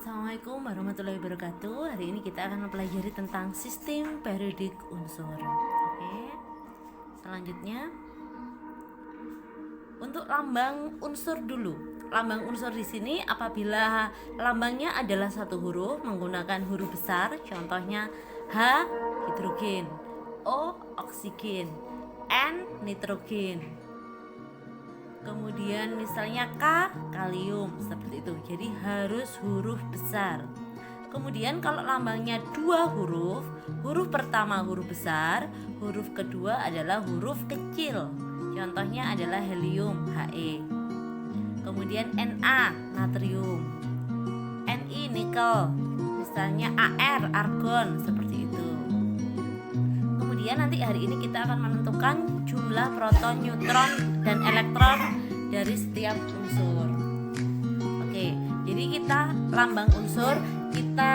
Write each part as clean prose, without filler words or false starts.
Assalamualaikum warahmatullahi wabarakatuh. Hari ini kita akan mempelajari tentang sistem periodik unsur. Oke. Selanjutnya untuk lambang unsur dulu. Lambang unsur di sini apabila lambangnya adalah satu huruf menggunakan huruf besar, contohnya H hidrogen, O oksigen, N nitrogen. Kemudian misalnya K kalium, seperti itu. Jadi harus huruf besar. Kemudian kalau lambangnya dua huruf, huruf pertama huruf besar, huruf kedua adalah huruf kecil. Contohnya adalah helium He. Kemudian Na natrium, Ni nikel, misalnya Ar argon, seperti itu. Kemudian nanti hari ini kita akan menentukan jumlah proton, neutron, dan elektron dari setiap unsur. Oke, jadi kita lambang unsur kita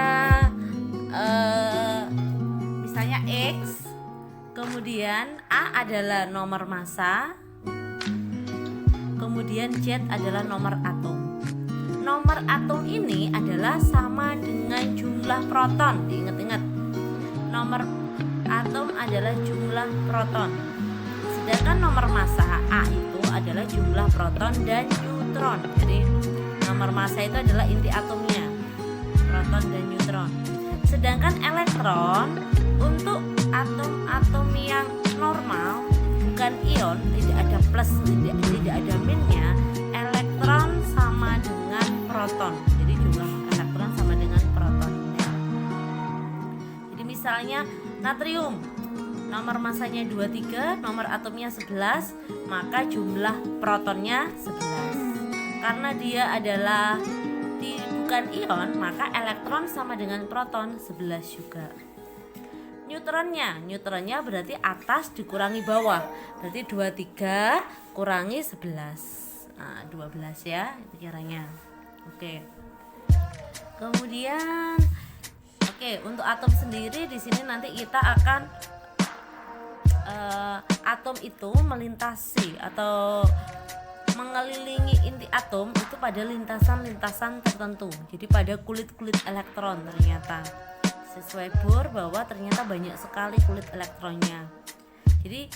misalnya X, kemudian A adalah nomor massa, kemudian Z adalah nomor atom. Nomor atom ini adalah sama dengan jumlah proton. Diingat-ingat, nomor atom adalah jumlah proton. Sedangkan nomor massa A itu adalah jumlah proton dan neutron. Jadi nomor massa itu adalah inti atomnya, proton dan neutron. Sedangkan elektron untuk atom-atom yang normal, bukan ion, tidak ada plus, tidak ada minnya, elektron sama dengan proton. Jadi jumlah elektron sama dengan proton. Jadi misalnya natrium, nomor massanya 23, nomor atomnya 11, maka jumlah protonnya 11. Karena dia adalah bukan ion, maka elektron sama dengan proton 11 juga. Neutronnya berarti atas dikurangi bawah, berarti 23 kurangi 11. Nah, 12 ya kiranya. Oke. Kemudian untuk atom sendiri di sini nanti kita akan atom itu melintasi atau mengelilingi inti atom itu pada lintasan-lintasan tertentu. Jadi pada kulit-kulit elektron ternyata. Sesuai Bohr bahwa ternyata banyak sekali kulit elektronnya. Jadi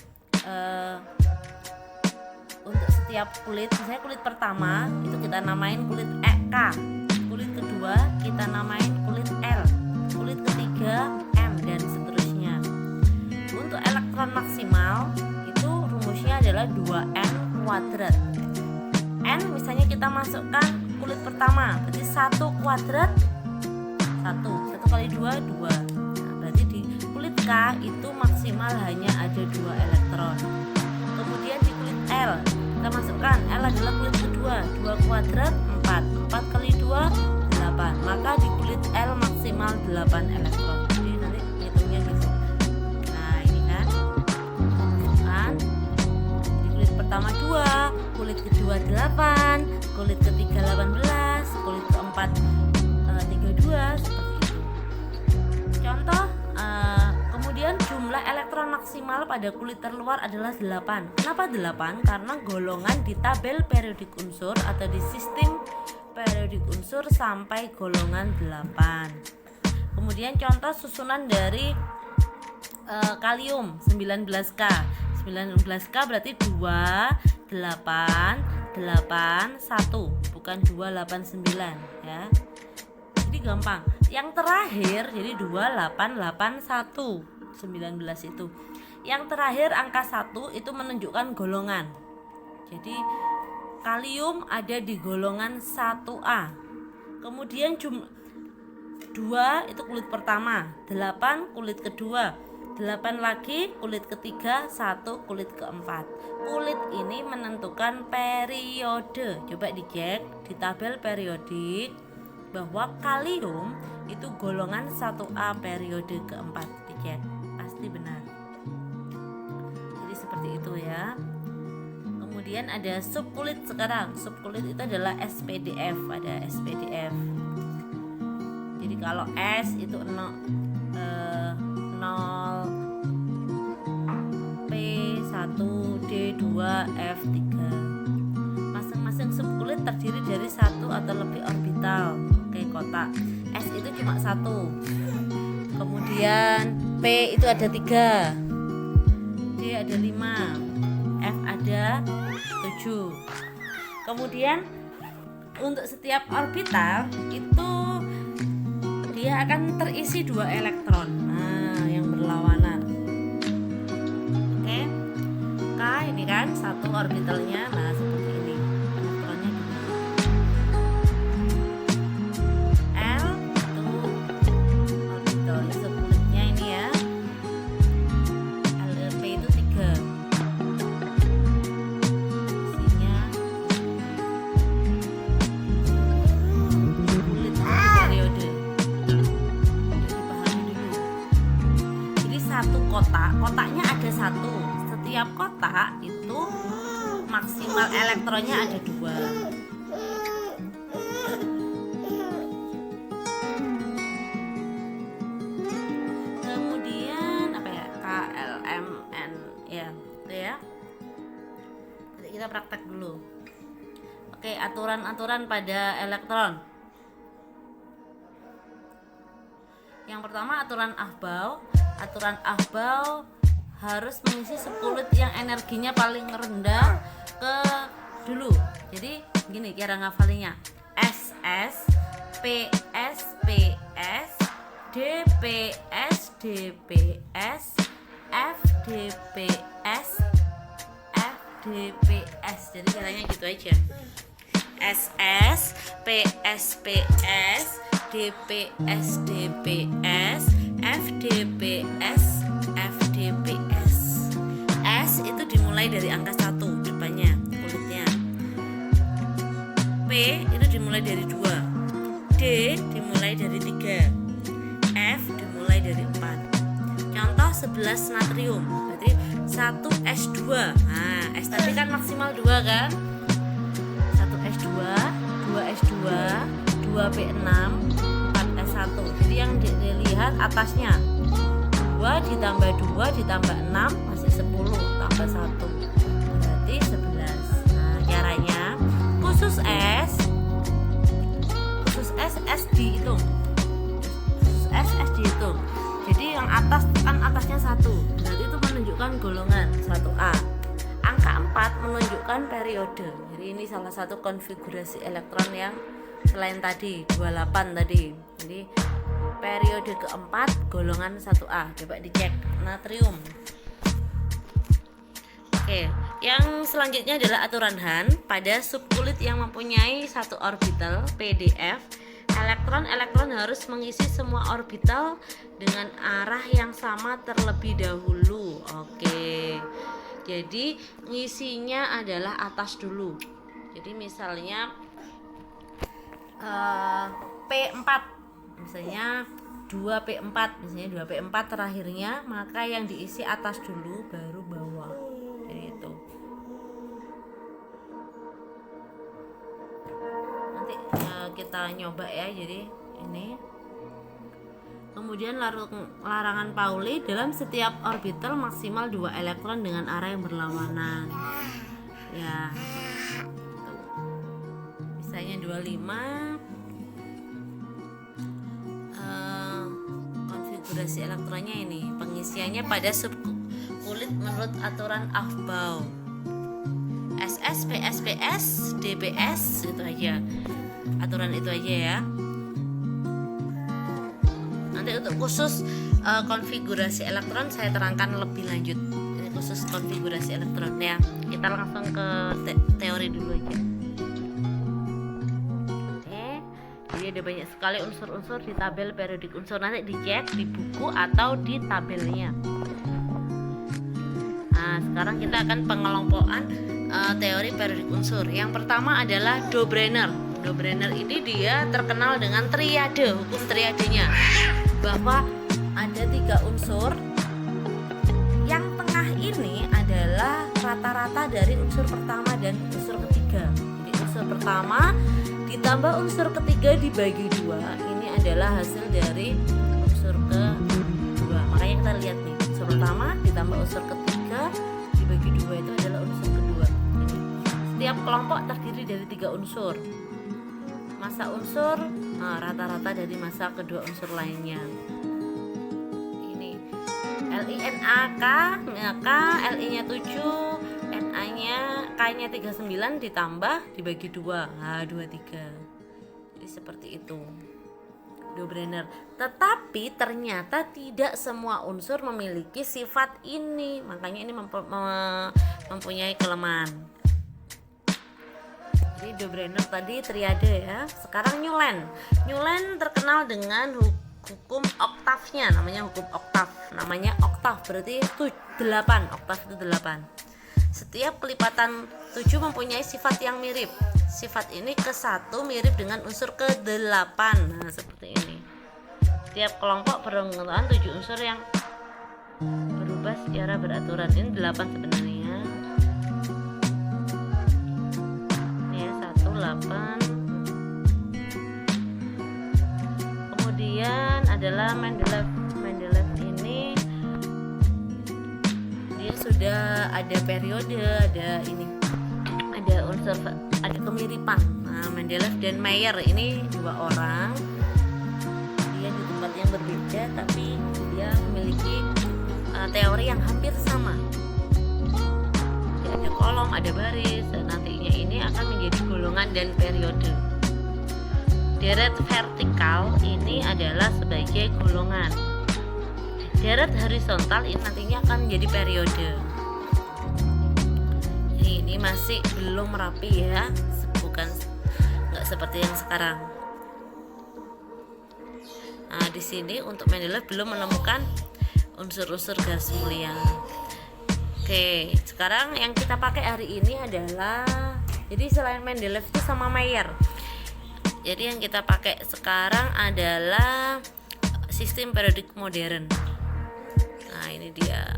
untuk setiap kulit, misalnya kulit pertama itu kita namain kulit K, kulit kedua kita namain kulit L, kulit ketiga M, dan seterusnya. Untuk elektron maksimal itu rumusnya adalah 2n kuadrat. N misalnya kita masukkan kulit pertama, berarti 1 kuadrat 1 kali 2 2. Nah, berarti di kulit K itu maksimal hanya ada 2 elektron. Kemudian di kulit L kita masukkan, L adalah kulit kedua, 2 kuadrat 4 kali 2 8. Maka di kulit L maksimal 8 elektron. Jadi nanti hitungnya gitu. Nah, ini kan masukkan di kulit pertama 2, kulit kedua 8, kulit ketiga 18, kulit keempat 32, seperti itu. Contoh, kemudian jumlah elektron maksimal pada kulit terluar adalah 8. Kenapa 8? Karena golongan di tabel periodik unsur atau di sistem periodik unsur sampai golongan 8. Kemudian contoh susunan dari kalium 19K. 19K berarti 2 8 8 1, bukan 289 ya. Jadi gampang. Yang terakhir jadi 2881 19 itu. Yang terakhir angka 1 itu menunjukkan golongan. Jadi kalium ada di golongan 1A. Kemudian 2 itu kulit pertama, 8 kulit kedua, 8 lagi kulit ketiga, 1 kulit keempat. Kulit ini menentukan periode. Coba dicek di tabel periodik bahwa kalium itu golongan 1A periode keempat. Dicek, pasti benar. Jadi seperti itu ya. Kemudian ada subkulit sekarang. Subkulit itu adalah SPDF, ada SPDF. Jadi kalau S itu 0 P1 D2 F3. Masing-masing subkulit terdiri dari satu atau lebih orbital. Oke, kotak. 1. Kemudian P itu ada 3, D ada 5, F ada 7. Kemudian untuk setiap orbital itu dia akan terisi 2 elektron, yang berlawanan. Oke, K ini kan satu orbitalnya, seperti ini elektronnya 2. L itu orbital isokulitnya ini ya, LLP itu 3, isinya kulit periode. Satu kotaknya ada 1. Setiap kotak itu maksimal elektronnya ada 2. Kemudian apa ya, KLMN ya, itu ya. Nanti kita praktek dulu. Oke, aturan-aturan pada elektron. Yang pertama aturan Aufbau. Aturan Aufbau harus mengisi subkulit yang energinya paling rendah ke dulu. Jadi gini cara ngafalinnya: SS, PS, PS, DPS, DPS, FDPS, FDPS. Jadi caranya gitu aja: SS, PS, PS, DPS, DPS, FDPS, FDPS. S itu dimulai dari angka 1 depannya kulitnya. P itu dimulai dari 2. D dimulai dari 3. F dimulai dari 4. Contoh 11 natrium, berarti 1S2. S tadi kan maksimal 2 kan? 1S2, 2S2, 2P6, 4S1. Jadi yang dilihat atasnya 2 ditambah 2 ditambah 6 masih 10, tambah 1 berarti 11. Caranya khusus S dihitung. Khusus S dihitung. Jadi yang atas kan atasnya 1, berarti itu menunjukkan golongan 1A. Angka 4 menunjukkan periode. Jadi ini salah satu konfigurasi elektron yang selain tadi 28 tadi. Jadi periode keempat golongan 1A. Coba dicek natrium. Oke, yang selanjutnya adalah aturan Hahn. Pada subkulit yang mempunyai satu orbital PDF, elektron harus mengisi semua orbital dengan arah yang sama terlebih dahulu. Oke, jadi ngisinya adalah atas dulu. Jadi misalnya P4, misalnya 2P4, misalnya 2P4 terakhirnya, maka yang diisi atas dulu baru bawah. Jadi itu. Nanti kita nyoba ya. Jadi ini. Kemudian larangan Pauli, dalam setiap orbital maksimal 2 elektron dengan arah yang berlawanan. Ya. Misalnya 25. Konfigurasi elektronnya ini, pengisiannya pada subkulit menurut aturan Aufbau. SS, PS, PS, DPS, itu aja. Aturan itu aja ya. Nanti untuk khusus konfigurasi elektron saya terangkan lebih lanjut. Ini khusus konfigurasi elektron ya. Kita langsung ke teori dulu aja. Jadi ada banyak sekali unsur-unsur di tabel periodik unsur. Nanti dicek di buku atau di tabelnya. Nah, sekarang kita akan pengelompokan teori periodik unsur. Yang pertama adalah Dobrener. Dobrener ini dia terkenal dengan triade, hukum triadenya, bahwa ada 3 unsur. Yang tengah ini adalah rata-rata dari unsur pertama dan unsur ketiga. Jadi unsur pertama ditambah unsur ketiga dibagi 2, ini adalah hasil dari unsur kedua. Makanya kita lihat nih, unsur pertama ditambah unsur ketiga dibagi 2 itu adalah unsur kedua. Jadi, setiap kelompok terdiri dari 3 unsur. massa unsur rata-rata dari massa kedua unsur lainnya. Ini LiNaK, K, Li-nya 7, Na-nya, K-nya 39 ditambah dibagi 2, H23. Jadi seperti itu. Dobrenner. Tetapi ternyata tidak semua unsur memiliki sifat ini, makanya ini mempunyai kelemahan. Jadi Dobrenner tadi triade ya. Sekarang Newland. Newland terkenal dengan hukum oktavnya, namanya hukum oktav. Namanya oktav berarti 8, oktav itu 8. Setiap kelipatan 7 mempunyai sifat yang mirip. Sifat ini ke-1 mirip dengan unsur ke-8. Nah, seperti ini. Setiap kelompok bermuatan 7 unsur yang berubah secara beraturan. Ini 8 sebenarnya. Ini ya, 1, 8. Kemudian adalah Mendeleev. Mendeleev ini dia sudah ada periode, ada ini, ada unsur, ada kemiripan. Nah, Mendeleev dan Mayer ini 2 orang, dia di tempat yang berbeda tapi dia memiliki teori yang hampir sama. Jadi ada kolom, ada baris, dan nantinya ini akan menjadi golongan dan periode. Deret vertikal ini adalah sebagai golongan. Deret horizontal ini nantinya akan menjadi periode. Ini masih belum rapi ya, bukan nggak seperti yang sekarang. Nah, di sini untuk Mendeleev belum menemukan unsur-unsur gas mulia. Oke, sekarang yang kita pakai hari ini adalah, jadi selain Mendeleev itu sama Mayer. Jadi yang kita pakai sekarang adalah sistem periodik modern. Nah, ini dia.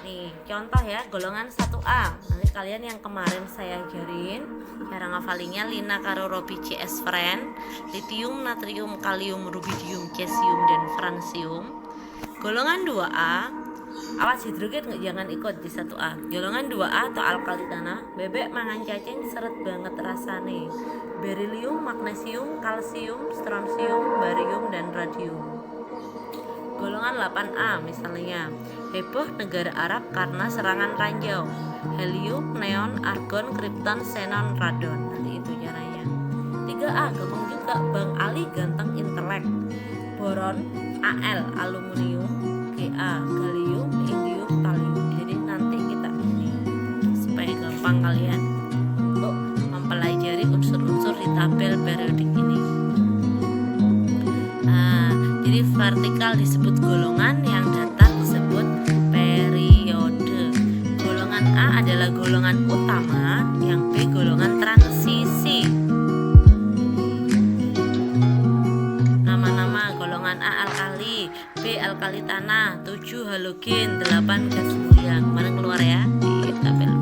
Nih, contoh ya, golongan 1A. Nanti kalian yang kemarin saya ajarin cara ngafalinya, lina karo robi CS friend, litium, natrium, kalium, rubidium, cesium, dan francium. Golongan 2A, awas hidrogen jangan ikut di 1A. Golongan 2A atau alkali tanah, bebek mangan cacing seret banget rasane. Berilium, magnesium, kalsium, strontium, barium, dan radium. Golongan 8A misalnya, heboh negara Arab karena serangan ranjau, helium, neon, argon, krypton, xenon, radon. Nanti itu caranya. 3A gampang juga, Bang Ali ganteng intelek, boron, Al, aluminium, Ga, gallium, indium, thallium. Jadi nanti kita ini supaya gampang kalian untuk mempelajari unsur-unsur di tabel periodik ini. Nah, jadi vertikal disebut golongan, yang datar disebut periode. Golongan A adalah golongan utama, yang B golongan transisi. Nama-nama golongan A alkali, B alkali tanah, 7 halogen, 8 gas mulia. Kemarin keluar ya di tabel